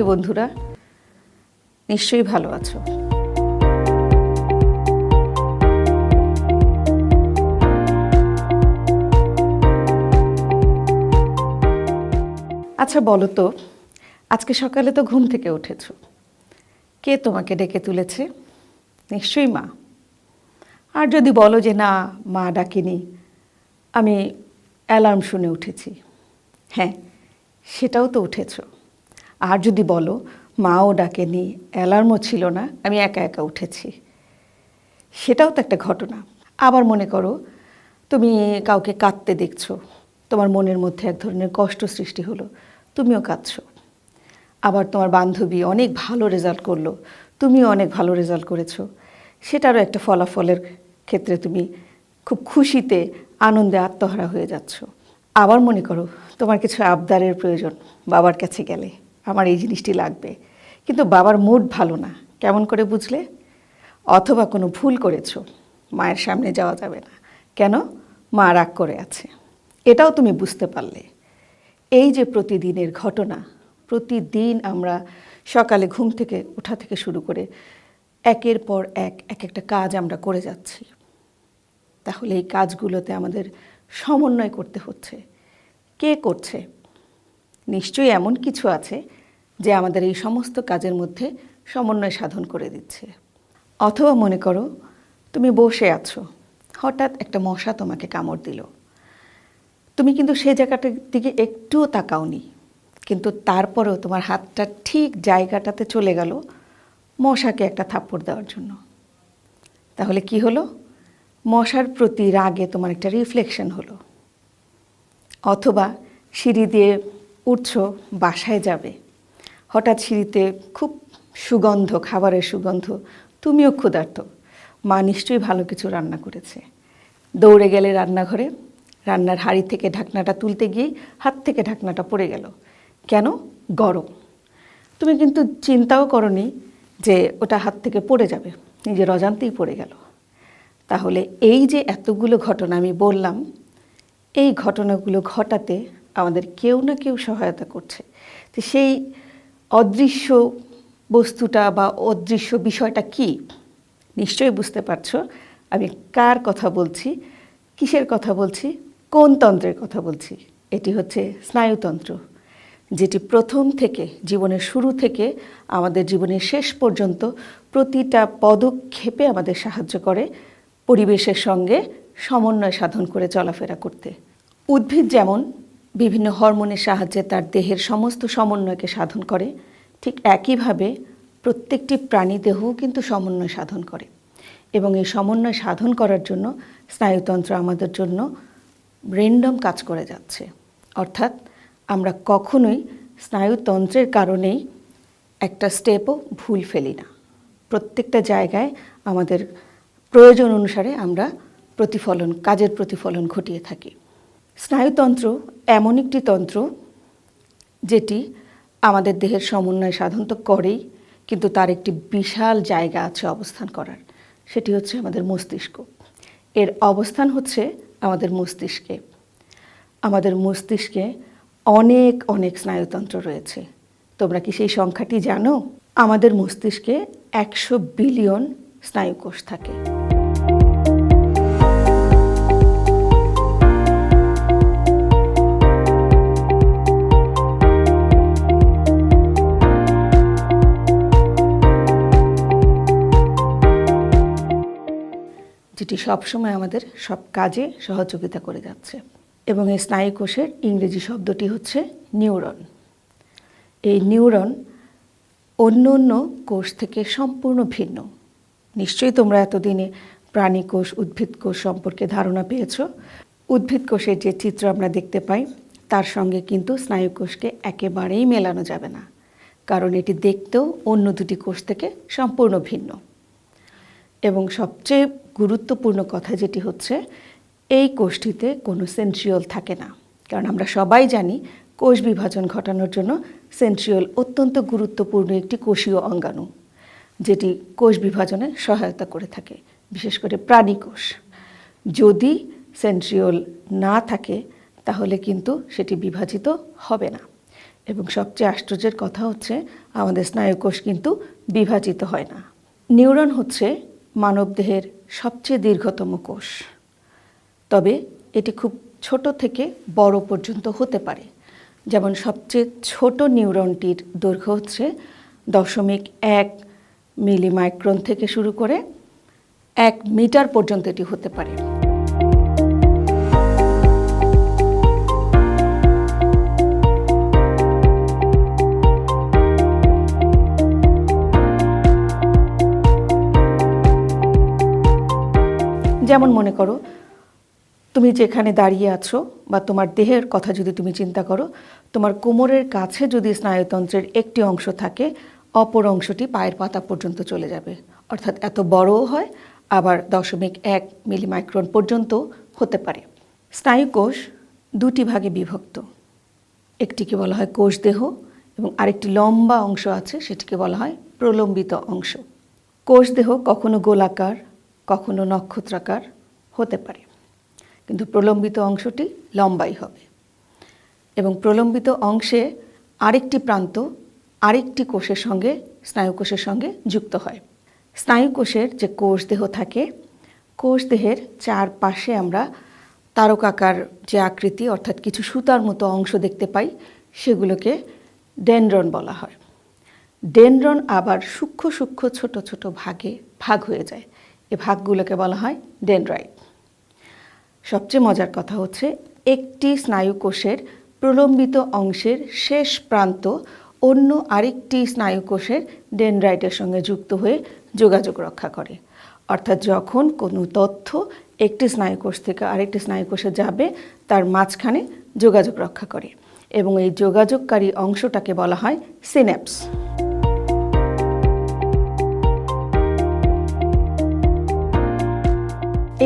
বন্ধুরা, নিশ্চয়ই ভালো আছো। আচ্ছা বলো তো, আজকে সকালে তো ঘুম থেকে উঠেছো, কে তোমাকে ডেকে তুলেছে? নিশ্চয়ই মা। আর যদি বলো যে না, মা ডাকেনি, আমি অ্যালার্ম শুনে উঠেছি, হ্যাঁ সেটাও তো উঠেছো। আর যদি বলো মাও ডাকেনি, অ্যালার্মও ছিল না, আমি একা একা উঠেছি, সেটাও তো একটা ঘটনা। আবার মনে করো তুমি কাউকে কাঁদতে দেখছো, তোমার মনের মধ্যে এক ধরনের কষ্ট সৃষ্টি হলো, তুমিও কাঁদছো। আবার তোমার বান্ধবী অনেক ভালো রেজাল্ট করলো, তুমিও অনেক ভালো রেজাল্ট করেছো, সেটারও একটা ফলাফলের ক্ষেত্রে তুমি খুব খুশিতে আনন্দে আত্মহারা হয়ে যাচ্ছ। আবার মনে করো তোমার কিছু আবদারের প্রয়োজন, বাবার কাছে গেলে আমার এই জিনিসটি লাগবে, কিন্তু বাবার মুড ভালো না, কেমন করে বুঝলে? অথবা কোনো ভুল করেছো, মায়ের সামনে যাওয়া যাবে না, কেন? মা রাগ করে আছে, এটাও তুমি বুঝতে পারলে। এই যে প্রতিদিনের ঘটনা, প্রতিদিন আমরা সকালে ঘুম থেকে ওঠা থেকে শুরু করে একের পর এক একটা কাজ আমরা করে যাচ্ছি, তাহলে এই কাজগুলোতে আমাদের সমন্বয় করতে হচ্ছে। কে করছে? নিশ্চয়ই এমন কিছু আছে যে আমাদের এই সমস্ত কাজের মধ্যে সমন্বয় সাধন করে দিচ্ছে। অথবা মনে করো তুমি বসে আছো, হঠাৎ একটা মশা তোমাকে কামড় দিল, তুমি কিন্তু সেই জায়গাটার দিকে একটুও তাকাওনি, কিন্তু তারপরেও তোমার হাতটা ঠিক জায়গাটাতে চলে গেল মশাকে একটা থাপ্পড় দেওয়ার জন্য। তাহলে কি হলো? মশার প্রতি রাগে তোমার একটা রিফ্লেকশন হলো। অথবা সিঁড়ি দিয়ে উঠছো, বাসায় যাবে, হঠাৎ সিঁড়িতে খুব সুগন্ধ, খাবারের সুগন্ধ, তুমিও ক্ষুধার্ত, মা নিশ্চয়ই ভালো কিছু রান্না করেছে, দৌড়ে গেলে রান্নাঘরে, রান্নার হাঁড়ি থেকে ঢাকনাটা তুলতে গিয়েই হাত থেকে ঢাকনাটা পড়ে গেল, কেন? গরম। তুমি কিন্তু চিন্তাও করনি যে ওটা হাত থেকে পড়ে যাবে, নিজের অজান্তেই পড়ে গেল। তাহলে এই যে এতগুলো ঘটনা আমি বললাম, এই ঘটনাগুলো ঘটাতে আমাদের কেউ না কেউ সহায়তা করছে। তো সেই অদৃশ্য বস্তুটা বা অদৃশ্য বিষয়টা কি? নিশ্চয়ই বুঝতে পারছো আমি কার কথা বলছি, কিসের কথা বলছি, কোন তন্ত্রের কথা বলছি। এটি হচ্ছে স্নায়ুতন্ত্র, যেটি প্রথম থেকে, জীবনের শুরু থেকে আমাদের জীবনের শেষ পর্যন্ত প্রতিটা পদক্ষেপে আমাদের সাহায্য করে পরিবেশের সঙ্গে সমন্বয় সাধন করে চলাফেরা করতে। উদ্ভিদ যেমন বিভিন্ন হরমোনের সাহায্যে তার দেহের সমস্ত সমন্বয়কে সাধন করে, ঠিক একইভাবে প্রত্যেকটি প্রাণী দেহও কিন্তু সমন্বয় সাধন করে। এবং এই সমন্বয় সাধন করার জন্য স্নায়ুতন্ত্র আমাদের জন্য র্যান্ডম কাজ করে যাচ্ছে। অর্থাৎ আমরা কখনোই স্নায়ুতন্ত্রের কারণেই একটা স্টেপও ভুল ফেলি না। প্রত্যেকটা জায়গায় আমাদের প্রয়োজন অনুসারে আমরা কাজের প্রতিফলন ঘটিয়ে থাকি। স্নায়ুতন্ত্র এমন একটি তন্ত্র যেটি আমাদের দেহের সমন্বয় সাধন তো করেই, কিন্তু তার একটি বিশাল জায়গা আছে অবস্থান করার, সেটি হচ্ছে আমাদের মস্তিষ্ক। এর অবস্থান হচ্ছে আমাদের মস্তিষ্কে। আমাদের মস্তিষ্কে অনেক অনেক স্নায়ুতন্ত্র রয়েছে। তোমরা কি সেই সংখ্যাটি জানো? আমাদের মস্তিষ্কে 100 বিলিয়ন স্নায়ুকোষ থাকে। যেটি সবসময় আমাদের সব কাজে সহযোগিতা করে যাচ্ছে। এবং এই স্নায়ুকোষের ইংরেজি শব্দটি হচ্ছে নিউরন। এই নিউরন অন্য অন্য কোষ থেকে সম্পূর্ণ ভিন্ন। নিশ্চয়ই তোমরা এতদিনে প্রাণী কোষ, উদ্ভিদ কোষ সম্পর্কে ধারণা পেয়েছ। উদ্ভিদ কোষের যে চিত্র আমরা দেখতে পাই, তার সঙ্গে কিন্তু স্নায়ুকোষকে একেবারেই মেলানো যাবে না, কারণ এটি দেখতেও অন্য দুটি কোষ থেকে সম্পূর্ণ ভিন্ন। এবং সবচেয়ে গুরুত্বপূর্ণ কথা যেটি হচ্ছে, এই কোষটিতে কোনো সেন্ট্রিওল থাকে না, কারণ আমরা সবাই জানি কোষ বিভাজন ঘটানোর জন্য সেন্ট্রিওল অত্যন্ত গুরুত্বপূর্ণ একটি কোষীয় অঙ্গাণু, যেটি কোষ বিভাজনে সহায়তা করে থাকে, বিশেষ করে প্রাণী কোষ। যদি সেন্ট্রিওল না থাকে তাহলে কিন্তু সেটি বিভাজিত হবে না। এবং সবচেয়ে আশ্চর্যের কথা হচ্ছে আমাদের স্নায়ুকোষ কিন্তু বিভাজিত হয় না। নিউরন হচ্ছে মানবদেহের সবচেয়ে দীর্ঘতম কোষ, তবে এটি খুব ছোট থেকে বড় পর্যন্ত হতে পারে। যেমন সবচেয়ে ছোট নিউরনটির দৈর্ঘ্য হচ্ছে 0.1 মিলিমাইক্রন থেকে শুরু করে 1 মিটার পর্যন্ত এটি হতে পারে। যেমন মনে করো, তুমি যেখানে দাঁড়িয়ে আছো বা তোমার দেহের কথা যদি তুমি চিন্তা করো, তোমার কোমরের কাছে যদি স্নায়ুতন্ত্রের একটি অংশ থাকে, অপর অংশটি পায়ের পাতা পর্যন্ত চলে যাবে। অর্থাৎ এত বড়ও হয়, আবার 0.1 মিলিমাইক্রন পর্যন্ত হতে পারে। স্নায়ুকোষ দুটি ভাগে বিভক্ত। একটিকে বলা হয় কোষদেহ এবং আরেকটি লম্বা অংশ আছে, সেটিকে বলা হয় প্রলম্বিত অংশ। কোষদেহ কখনো গোলাকার, কখনো নক্ষত্রাকার হতে পারে, কিন্তু প্রলম্বিত অংশটি লম্বাই হবে। এবং প্রলম্বিত অংশে আরেকটি প্রান্ত আরেকটি কোষের সঙ্গে, স্নায়ুকোষের সঙ্গে যুক্ত হয়। স্নায়ুকোষের যে কোষদেহ থাকে, কোষদেহের চারপাশে আমরা তারকাকার যে আকৃতি, অর্থাৎ কিছু সুতার মতো অংশ দেখতে পাই, সেগুলোকে ডেনড্রন বলা হয়। ডেনড্রন আবার সূক্ষ্ম সূক্ষ্ম ছোট ছোট ভাগে ভাগ হয়ে যায়। এই ভাগগুলোকে বলা হয় ডেনড্রাইট। সবচেয়ে মজার কথা হচ্ছে, একটি স্নায়ুকোষের প্রলম্বিত অংশের শেষ প্রান্ত অন্য আরেকটি স্নায়ুকোষের ডেনড্রাইটের সঙ্গে যুক্ত হয়ে যোগাযোগ রক্ষা করে। অর্থাৎ যখন কোনো তথ্য একটি স্নায়ুকোষ থেকে আরেকটি স্নায়ুকোষে যাবে, তার মাঝখানে যোগাযোগ রক্ষা করে, এবং এই যোগাযোগকারী অংশটাকে বলা হয় সিন্যাপস।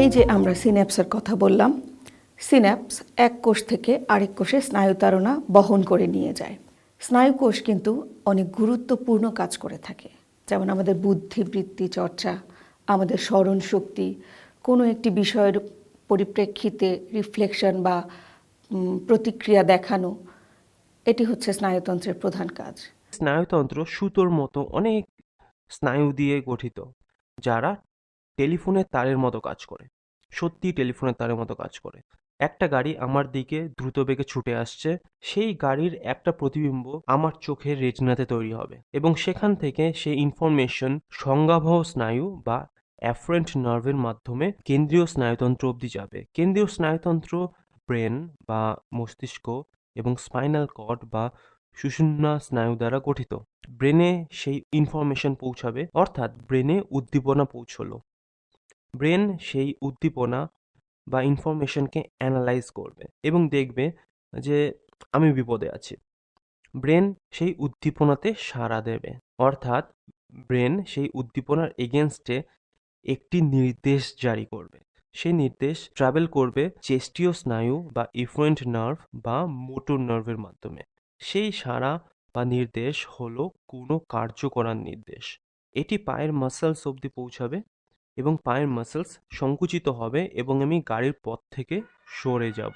এই যে আমরা সিন্যাপসের কথা বললাম, সিন্যাপস এক কোষ থেকে আরেক কোষে স্নায়ুতাড়না বহন করে নিয়ে যায়। স্নায়ুকোষ কিন্তু অনেক গুরুত্বপূর্ণ কাজ করে থাকে, যেমন আমাদের বুদ্ধিবৃত্তি চর্চা, আমাদের স্মরণ শক্তি, কোনো একটি বিষয়ের পরিপ্রেক্ষিতে রিফ্লেকশন বা প্রতিক্রিয়া দেখানো, এটি হচ্ছে স্নায়ুতন্ত্রের প্রধান কাজ। স্নায়ুতন্ত্র সুতোর মতো অনেক স্নায়ু দিয়ে গঠিত, যারা টেলিফোনের তারের মতো কাজ করে। সত্যি টেলিফোনের তারের মতো কাজ করে। একটা গাড়ি আমার দিকে দ্রুত বেগে ছুটে আসছে, সেই গাড়ির একটা প্রতিবিম্ব আমার চোখের রেটিনাতে তৈরি হবে, এবং সেখান থেকে সেই ইনফরমেশন সংজ্ঞাবহ স্নায়ু বা অ্যাফারেন্ট নার্ভের মাধ্যমে কেন্দ্রীয় স্নায়ুতন্ত্র অবধি যাবে। কেন্দ্রীয় স্নায়ুতন্ত্র ব্রেন বা মস্তিষ্ক এবং স্পাইনাল কর্ড বা সুষুম্না স্নায়ু দ্বারা গঠিত। ব্রেনে সেই ইনফরমেশন পৌঁছাবে, অর্থাৎ ব্রেনে উদ্দীপনা পৌঁছলো। ব্রেন সেই উদ্দীপনা বা ইনফরমেশনকে অ্যানালাইজ করবে এবং দেখবে যে আমি বিপদে আছি। ব্রেন সেই উদ্দীপনাতে সাড়া দেবে, অর্থাৎ ব্রেন সেই উদ্দীপনার এগেনস্টে একটি নির্দেশ জারি করবে। সেই নির্দেশ ট্রাভেল করবে চেস্টীয় স্নায়ু বা ইফারেন্ট নার্ভ বা মোটর নার্ভের মাধ্যমে। সেই সাড়া বা নির্দেশ হলো কোনো কার্য করার নির্দেশ। এটি পায়ের মাসলস অবধি পৌঁছাবে এবং পায়ের মাসলস সংকুচিত হবে এবং আমি গাড়ির পথ থেকে সরে যাব।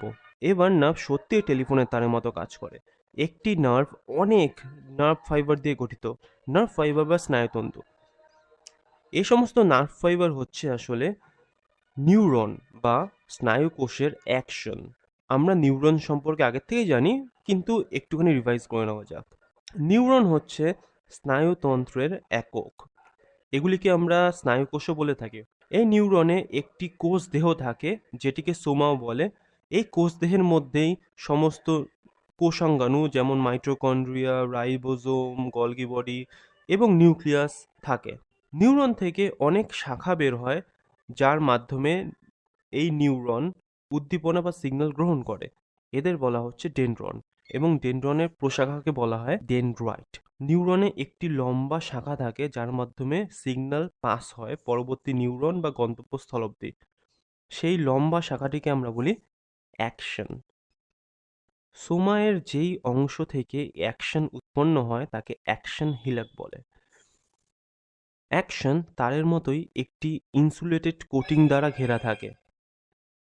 এবার নার্ভ সত্যিই টেলিফোনের তারের মতো কাজ করে। একটি নার্ভ অনেক নার্ভ ফাইবার দিয়ে গঠিত। নার্ভ ফাইবার বা স্নায়ুতন্তু, এই সমস্ত নার্ভ ফাইবার হচ্ছে আসলে নিউরন বা স্নায়ুকোষের অ্যাকশন। আমরা নিউরন সম্পর্কে আগের থেকেই জানি, কিন্তু একটুখানি রিভাইজ করে নেওয়া যাক। নিউরন হচ্ছে স্নায়ুতন্ত্রের একক। এগুলিকে আমরা স্নায়ুকোষও বলে থাকি। এই নিউরনে একটি কোষ দেহ থাকে, যেটিকে সোমাও বলে। এই কোষ দেহের মধ্যেই সমস্ত কোষাঙ্গাণু, যেমন মাইটোকন্ড্রিয়া, রাইবোজোম, গলগি বডি এবং নিউক্লিয়াস থাকে। নিউরন থেকে অনেক শাখা বের হয়, যার মাধ্যমে এই নিউরন উদ্দীপনা বা সিগন্যাল গ্রহণ করে। এদের বলা হচ্ছে ডেনড্রন, এবং ডেনড্রনের প্রশাখাকে বলা হয় ডেনড্রাইট। নিউরনে একটি লম্বা শাখা থাকে, যার মাধ্যমে সিগন্যাল পাস হয় পরবর্তী নিউরন বা গন্তব্যস্থল অবধি। সেই লম্বা শাখাটিকে আমরা বলি অ্যাকশন। সোমায়ের যেই অংশ থেকে অ্যাকশন উৎপন্ন হয় তাকে অ্যাকশন হিলাক বলে। অ্যাকশন তারের মতোই একটি ইনসুলেটেড কোটিং দ্বারা ঘেরা থাকে।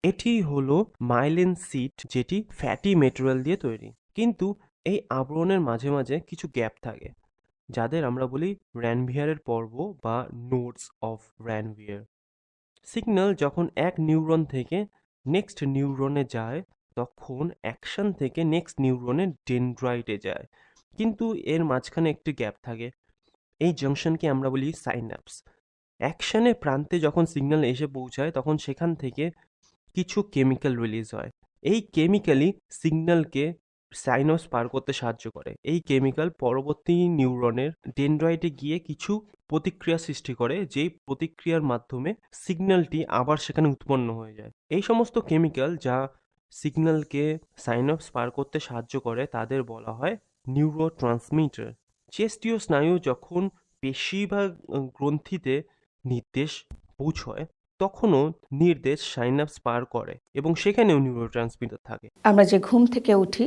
এটি হলো মাইলিন সিট, যেটি ফ্যাটি মেটেরিয়াল দিয়ে তৈরি। কিন্তু এই আবরণের মাঝে মাঝে কিছু গ্যাপ থাকে, যাদের আমরা বলি র্যানভিয়ারের পর্ব বা নোডস অফ র্যানভিয়ার। সিগন্যাল যখন এক নিউরন থেকে নেক্সট নিউরনে যায়, তখন অ্যাকশন থেকে নেক্সট নিউরনের ডেনড্রাইটে যায়, কিন্তু এর মাঝখানে একটি গ্যাপ থাকে। এই জাংশনকে আমরা বলি সাইন্যাপস। অ্যাকশনের প্রান্তে যখন সিগন্যাল এসে পৌঁছায়, তখন সেখান থেকে কিছু কেমিক্যাল রিলিজ হয়। এই কেমিক্যালই সিগন্যালকে সাইনাপস পার করতে সাহায্য করে। এই কেমিক্যাল পরবর্তী নিউরনের ডেনড্রাইটে গিয়ে কিছু প্রতিক্রিয়া সৃষ্টি করে, যেই প্রতিক্রিয়ার মাধ্যমে সিগন্যালটি আবার সেখানে উৎপন্ন হয়ে যায়। এই সমস্ত কেমিক্যাল যা সিগন্যালকে সাইনাপস পার করতে সাহায্য করে তাদের বলা হয় নিউরো ট্রান্সমিটার। চেস্টীয় স্নায়ু যখন পেশি বা গ্রন্থিতে নির্দেশ পৌঁছয়, তখনও নির্দেশ সাইনাপস পার করে এবং সেখানেও নিউরোট্রান্সমিটার থাকে। আমরা যে ঘুম থেকে উঠি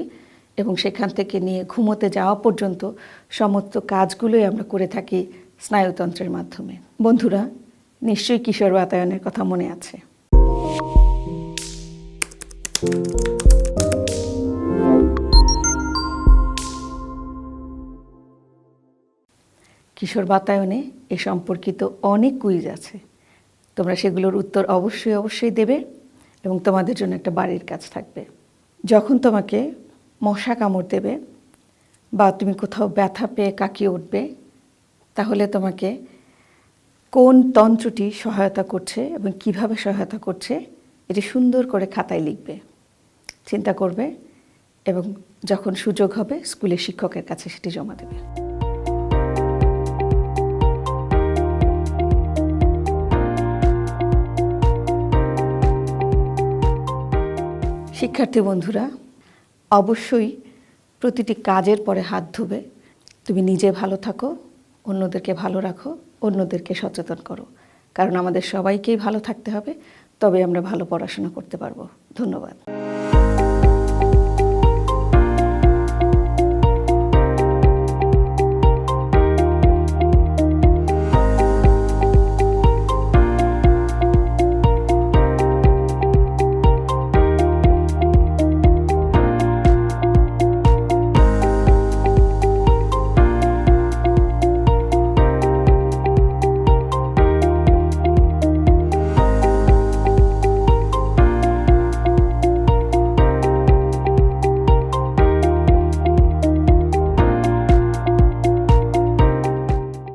এবং সেখান থেকে নিয়ে ঘুমোতে যাওয়া পর্যন্ত সমস্ত কাজগুলোই আমরা করে থাকি স্নায়ুতন্ত্রের মাধ্যমে। বন্ধুরা, নিশ্চয়ই কিশোর বাতায়নের কথা মনে আছে। কিশোর বাতায়নে এ সম্পর্কিত অনেক কুইজ আছে, তোমরা সেগুলোর উত্তর অবশ্যই অবশ্যই দেবে এবং তোমাদের জন্য একটা বাড়ির কাজ থাকবে। যখন তোমাকে মশা কামড় দেবে বা তুমি কোথাও ব্যথা পেয়ে কাকিয়ে উঠবে, তাহলে তোমাকে কোন তন্ত্রটি সহায়তা করছে এবং কিভাবে সহায়তা করছে এটি সুন্দর করে খাতায় লিখবে, চিন্তা করবে এবং যখন সুযোগ হবে স্কুলের শিক্ষকের কাছে সেটি জমা দেবে। শিক্ষার্থী বন্ধুরা, অবশ্যই প্রতিটি কাজের পরে হাত ধুবে। তুমি নিজে ভালো থাকো, অন্যদেরকে ভালো রাখো, অন্যদেরকে সচেতন করো, কারণ আমাদের সবাইকেই ভালো থাকতে হবে, তবে আমরা ভালো পড়াশোনা করতে পারবো। ধন্যবাদ।